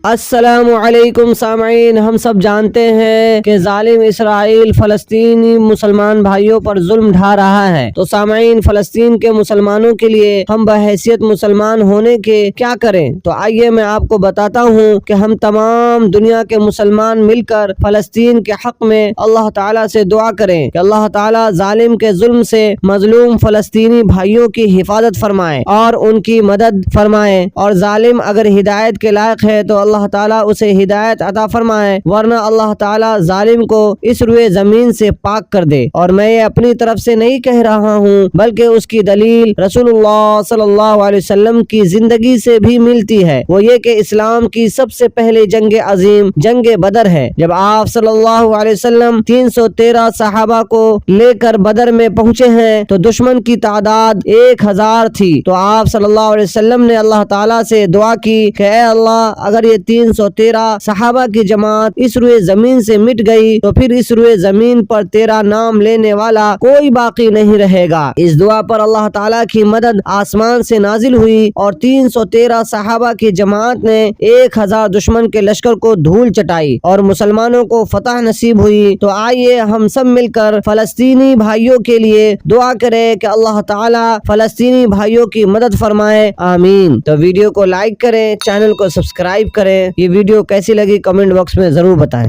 السلام علیکم سامعین، ہم سب جانتے ہیں کہ ظالم اسرائیل فلسطینی مسلمان بھائیوں پر ظلم ڈھا رہا ہے۔ تو سامعین، فلسطین کے مسلمانوں کے لیے ہم بحیثیت مسلمان ہونے کے کیا کریں؟ تو آئیے میں آپ کو بتاتا ہوں کہ ہم تمام دنیا کے مسلمان مل کر فلسطین کے حق میں اللہ تعالیٰ سے دعا کریں کہ اللہ تعالیٰ ظالم کے ظلم سے مظلوم فلسطینی بھائیوں کی حفاظت فرمائے اور ان کی مدد فرمائے، اور ظالم اگر ہدایت کے لائق ہے تو اللہ تعالیٰ اسے ہدایت عطا فرمائے، ورنہ اللہ تعالیٰ ظالم کو اس روئے زمین سے پاک کر دے۔ اور میں یہ اپنی طرف سے نہیں کہہ رہا ہوں، بلکہ اس کی دلیل رسول اللہ صلی اللہ علیہ وسلم کی زندگی سے بھی ملتی ہے، وہ یہ کہ اسلام کی سب سے پہلے جنگ عظیم جنگ بدر ہے۔ جب آپ صلی اللہ علیہ وسلم 313 صحابہ کو لے کر بدر میں پہنچے ہیں تو دشمن کی تعداد 1000 تھی، تو آپ صلی اللہ علیہ وسلم نے اللہ تعالیٰ سے دعا کی کہ اے اللہ، اگر یہ 313 صحابہ کی جماعت اس روئے زمین سے مٹ گئی تو پھر اس روئے زمین پر تیرا نام لینے والا کوئی باقی نہیں رہے گا۔ اس دعا پر اللہ تعالیٰ کی مدد آسمان سے نازل ہوئی اور 313 صحابہ کی جماعت نے 1000 دشمن کے لشکر کو دھول چٹائی اور مسلمانوں کو فتح نصیب ہوئی۔ تو آئیے ہم سب مل کر فلسطینی بھائیوں کے لیے دعا کریں کہ اللہ تعالیٰ فلسطینی بھائیوں کی مدد فرمائے، آمین۔ تو ویڈیو کو لائک کریں، چینل کو سبسکرائب کریں۔ یہ ویڈیو کیسی لگی کمنٹ باکس میں ضرور بتائیں۔